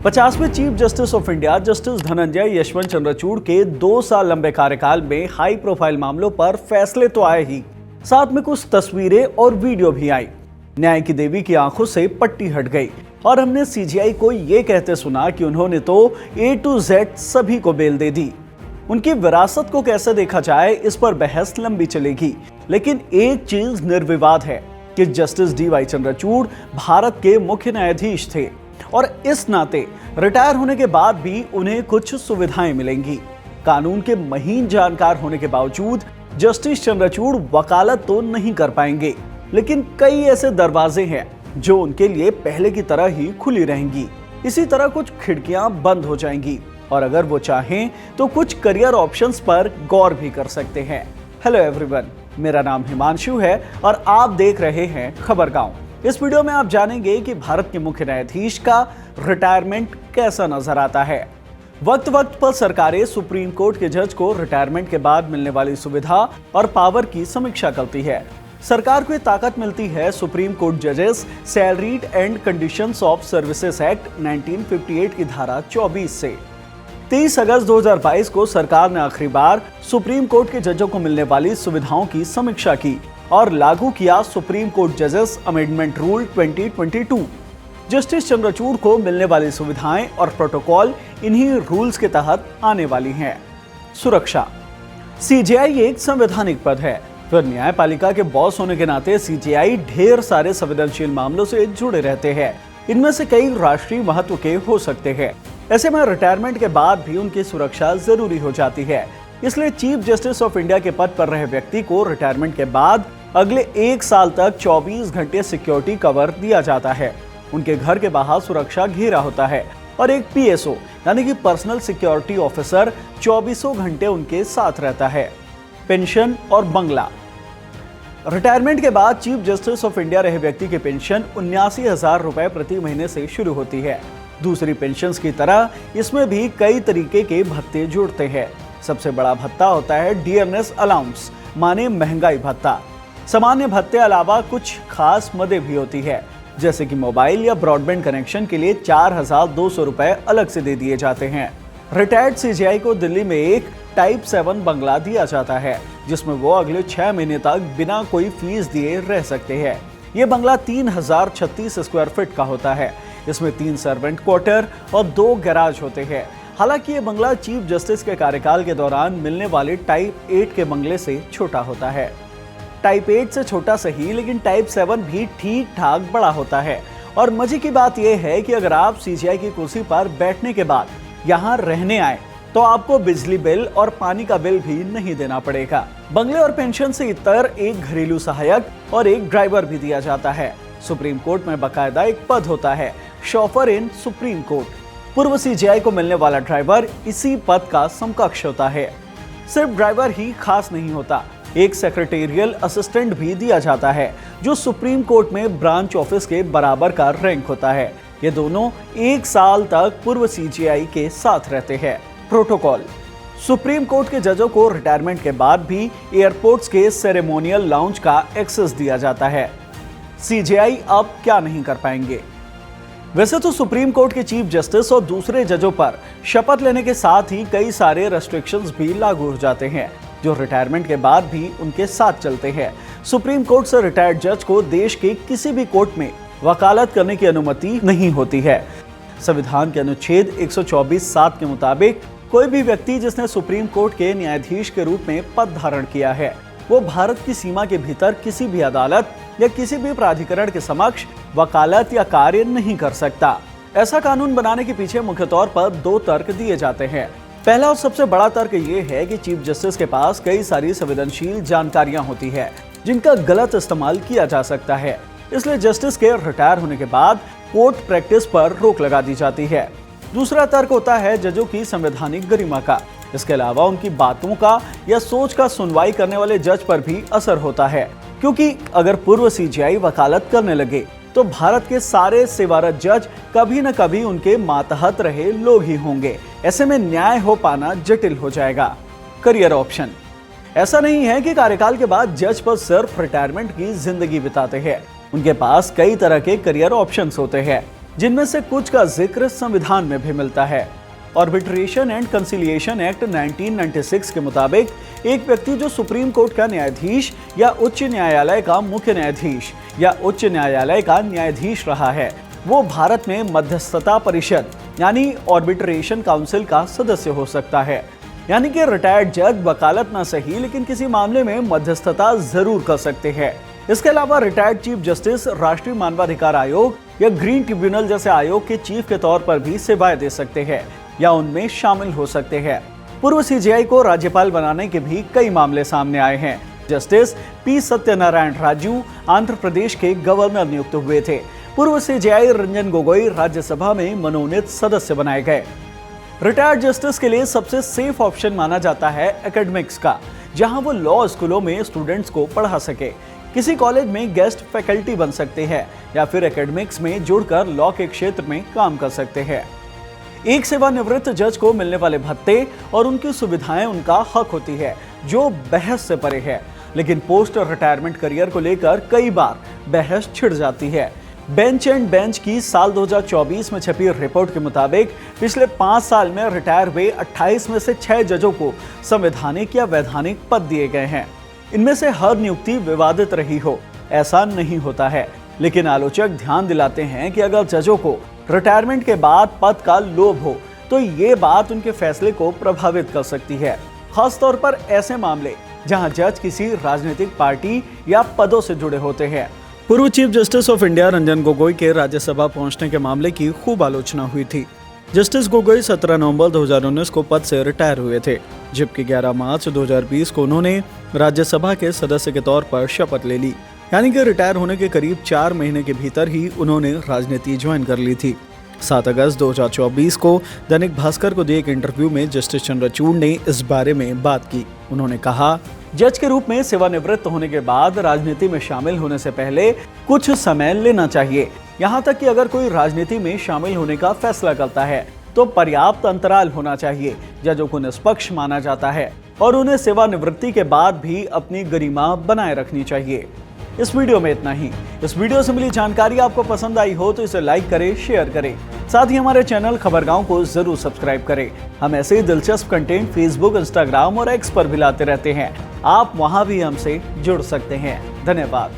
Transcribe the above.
50वें chief justice of India justice Dhananjaya Yeshwant Chandrachud के 2 साल लंबे कार्यकाल में हाई प्रोफाइल मामलों पर फैसले तो आए ही, साथ में कुछ तस्वीरें और वीडियो भी आई। न्याय की देवी की आंखों से पट्टी हट गई और हमने सीजीआई को यह कहते सुना कि उन्होंने तो A to Z सभी को बेल दे दी। उनकी विरासत को कैसे देखा जाए, इस पर बहस लंबी चलेगी, लेकिन एक चीज निर्विवाद है कि जस्टिस DY चंद्रचूड़ भारत के मुख्य न्यायाधीश थे और इस नाते रिटायर होने के बाद भी उन्हें कुछ सुविधाएं मिलेंगी। कानून के महीन जानकार होने के बावजूद जस्टिस चंद्रचूड़ वकालत तो नहीं कर पाएंगे, लेकिन कई ऐसे दरवाजे हैं जो उनके लिए पहले की तरह ही खुली रहेंगी। इसी तरह कुछ खिड़कियां बंद हो जाएंगी और अगर वो चाहें तो कुछ करियर ऑप्शंस पर गौर भी कर सकते हैं। हेलो एवरीवन, मेरा नाम हिमांशु है और आप देख रहे हैं खबर गांव। इस वीडियो में आप जानेंगे कि भारत के मुख्य न्यायाधीश का रिटायरमेंट कैसा नजर आता है। वक्त वक्त पर सरकारें सुप्रीम कोर्ट के जज को रिटायरमेंट के बाद मिलने वाली सुविधा और पावर की समीक्षा करती है। सरकार को ये ताकत मिलती है सुप्रीम कोर्ट जजेस salaried and conditions of services act 1958 की धारा 24 से। 30 अगस्त 2022 को सरकार ने आखिरी बार सुप्रीम कोर्ट के जजों को मिलने वाली सुविधाओं की समीक्षा की और लागू किया सुप्रीम कोर्ट जजेस अमेंडमेंट रूल 2022। जस्टिस चंद्रचूड़ को मिलने वाली सुविधाएं और प्रोटोकॉल इन्हीं रूल्स के तहत आने वाली हैं। सुरक्षा। सीजीआई एक संवैधानिक पद है, फिर न्यायपालिका के बॉस होने के नाते सीजीआई ढेर सारे संवेदनशील मामलों से जुड़े रहते हैं। इनमें से कई राष्ट्रीय महत्व के हो सकते हैं। ऐसे में रिटायरमेंट के बाद भी उनकी सुरक्षा जरूरी हो जाती है। इसलिए चीफ जस्टिस ऑफ इंडिया के पद पर रहे व्यक्ति को रिटायरमेंट के बाद अगले 1 साल तक 24 घंटे सिक्योरिटी कवर दिया जाता है। उनके घर के बाहर सुरक्षा घेरा होता है और एक PSO यानी कि पर्सनल सिक्योरिटी ऑफिसर 24 घंटे उनके साथ रहता है। पेंशन और बंगला। रिटायरमेंट के बाद चीफ जस्टिस ऑफ इंडिया रहे व्यक्ति की पेंशन 79,000 रुपए प्रति महीने से शुरू होती है। दूसरी पेंशन की तरह इसमें भी कई तरीके के भत्ते जुड़ते हैं। सबसे बड़ा भत्ता होता है डियरनेस अलाउंस, माने महंगाई भत्ता। सामान्य भत्ते अलावा कुछ खास मदें भी होती है, जैसे कि मोबाइल या ब्रॉडबैंड कनेक्शन के लिए 4,200 रुपए अलग से दे दिए जाते हैं। रिटायर्ड सीजीआई को दिल्ली में एक टाइप 7 बंगला दिया जाता है, जिसमें वो अगले 6 महीने तक बिना कोई फीस दिए रह सकते हैं। ये बंगला 3036 स्क्वायर फीट का होता है। इसमें 3 सर्वेंट क्वार्टर और 2 गैराज होते हैं। हालांकि ये बंगला चीफ जस्टिस के कार्यकाल के दौरान मिलने वाले टाइप 8 के बंगले से छोटा होता है। टाइप 8 से छोटा सही, लेकिन टाइप 7 भी ठीक ठाक बड़ा होता है। और मजे की बात यह है कि अगर आप सीजीआई की कुर्सी पर बैठने के बाद यहाँ रहने आए तो आपको बिजली बिल और पानी का बिल भी नहीं देना पड़ेगा। बंगले और पेंशन से इतर एक घरेलू सहायक और एक ड्राइवर भी दिया जाता है। सुप्रीम कोर्ट में बाकायदा एक पद होता है, शॉफर इन सुप्रीम कोर्ट। पूर्व सीजीआई को मिलने वाला ड्राइवर इसी पद का समकक्ष होता है। सिर्फ ड्राइवर ही खास नहीं होता, एक सेक्रेटेरियल असिस्टेंट भी दिया जाता है, जो सुप्रीम कोर्ट में ब्रांच ऑफिस के बराबर का रैंक होता है। ये दोनों 1 साल तक पूर्व सीजीआई के साथ रहते हैं। प्रोटोकॉल। सुप्रीम कोर्ट के जजों को रिटायरमेंट के बाद भी एयरपोर्ट्स के सेरेमोनियल लाउंज का एक्सेस दिया जाता है। सीजीआई अब क्या नहीं कर पाएंगे। वैसे तो सुप्रीम कोर्ट के चीफ जस्टिस और दूसरे जजों पर शपथ लेने के साथ ही कई सारे रेस्ट्रिक्शंस भी लागू हो जाते हैं, जो रिटायरमेंट के बाद भी उनके साथ चलते हैं। सुप्रीम कोर्ट से रिटायर्ड जज को देश के किसी भी कोर्ट में वकालत करने की अनुमति नहीं होती है। संविधान के अनुच्छेद 124(7) के मुताबिक कोई भी व्यक्ति जिसने सुप्रीम कोर्ट के न्यायाधीश के रूप में पद धारण किया है, वो भारत की सीमा के भीतर किसी भी अदालत या किसी भी प्राधिकरण के समक्ष वकालत या कार्य नहीं कर सकता। ऐसा कानून बनाने के पीछे मुख्य तौर पर 2 तर्क दिए जाते हैं। पहला और सबसे बड़ा तर्क ये है कि चीफ जस्टिस के पास कई सारी संवेदनशील जानकारियां होती है, जिनका गलत इस्तेमाल किया जा सकता है। इसलिए जस्टिस के रिटायर होने के बाद कोर्ट प्रैक्टिस पर रोक लगा दी जाती है। दूसरा तर्क होता है जजों की संवैधानिक गरिमा का। इसके अलावा उनकी बातों का या सोच का सुनवाई करने वाले जज पर भी असर होता है, क्योंकि अगर पूर्व सीजीआई वकालत करने लगे तो भारत के सारे सेवारत जज कभी न कभी उनके मातहत रहे लोग ही होंगे। ऐसे में न्याय हो पाना जटिल हो जाएगा। Career option. ऐसा नहीं है कि कार्यकाल के बाद जज पर सिर्फ रिटायरमेंट की जिंदगी बिताते हैं। उनके पास कई तरह के करियर ऑप्शंस होते हैं। जिनमें से कुछ का जिक्र संविधान में भी मिलता है। आर्बिट्रेशन एंड कंसिलिएशन एक्ट 1996 के मुताबिक एक व्यक्ति जो सुप्रीम कोर्ट का न्यायाधीश या उच्च न्यायालय का मुख्य न्यायाधीश या उच्च न्यायालय का न्यायाधीश रहा है, वो भारत में मध्यस्थता परिषद यानी आर्बिट्रेशन काउंसिल का सदस्य हो सकता है। यानी कि रिटायर्ड जज वकालत ना सही लेकिन किसी मामले में मध्यस्थता जरूर कर सकते हैं। इसके अलावा रिटायर्ड चीफ जस्टिस राष्ट्रीय मानवाधिकार आयोग या ग्रीन ट्रिब्यूनल जैसे आयोग के चीफ के तौर पर भी सेवाएं दे सकते हैं या उनमें शामिल हो सकते हैं। पूर्व सीजेआई को राज्यपाल बनाने के भी कई मामले सामने आए हैं। जस्टिस पी सत्यनारायण राजू आंध्र प्रदेश के गवर्नर नियुक्त हुए थे। पूर्व सीजेआई रंजन गोगोई राज्यसभा में मनोनीत सदस्य बनाए गए। रिटायर्ड जस्टिस के लिए सबसे सेफ ऑप्शन माना जाता है एकेडमिक्स का, जहां वो लॉ स्कूलों में स्टूडेंट्स को पढ़ा सके, किसी कॉलेज में गेस्ट फैकल्टी बन सकते हैं या फिर एकेडमिक्स में जुड़कर लॉ के क्षेत्र में काम कर सकते हैं। एक सेवानिवृत्त जज को मिलने वाले भत्ते और उनकी सुविधाएं उनका हक होती है, जो बहस से परे है। लेकिन पोस्ट रिटायरमेंट करियर को लेकर कई बार बहस छिड़ जाती है। बेंच एंड बेंच की साल 2024 में छपी रिपोर्ट के मुताबिक पिछले 5 साल में रिटायर हुए 28 में से 6 जजों को संवैधानिक या वैधानिक पद दिए गए हैं। इनमें से हर नियुक्ति विवादित रही हो, ऐसा नहीं होता है। लेकिन आलोचक ध्यान दिलाते हैं कि अगर जजों को रिटायरमेंट के बाद पद का लोभ हो तो ये बात उनके फैसले को प्रभावित कर सकती है, खासतौर पर ऐसे मामले जहां जज किसी राजनीतिक पार्टी या पदों से जुड़े होते हैं। पूर्व chief justice of India Ranjan Gogoi के राज्यसभा पहुंचने के मामले की खूब आलोचना हुई थी। जस्टिस गोगोई 17 नवंबर 2019 को पद से रिटायर हुए थे, जबकि 11 मार्च 2020 को उन्होंने राज्यसभा के सदस्य के तौर पर शपथ ले ली। यानी कि रिटायर होने के करीब 4 महीने के भीतर ही उन्होंने राजनीति ज्वाइन कर ली थी। 7 अगस्त 2024 को दैनिक भास्कर को दिए एक इंटरव्यू में जस्टिस चंद्रचूड़ ने इस बारे में बात की। उन्होंने कहा, जज के रूप में सेवानिवृत्त होने के बाद राजनीति में शामिल होने से पहले कुछ समय लेना चाहिए। यहाँ तक कि अगर कोई राजनीति में शामिल होने का फैसला करता है तो पर्याप्त अंतराल होना चाहिए। जजों को निष्पक्ष माना जाता है और उन्हें सेवानिवृत्ति के बाद भी अपनी गरिमा बनाए रखनी चाहिए। इस वीडियो में इतना ही। इस वीडियो से मिली जानकारी आपको पसंद आई हो तो इसे लाइक करें, शेयर करें। साथ ही हमारे चैनल खबरगांव को जरूर सब्सक्राइब करें। हम ऐसे ही दिलचस्प कंटेंट फेसबुक, इंस्टाग्राम और एक्स पर भी लाते रहते हैं। आप वहां भी हमसे जुड़ सकते हैं। धन्यवाद।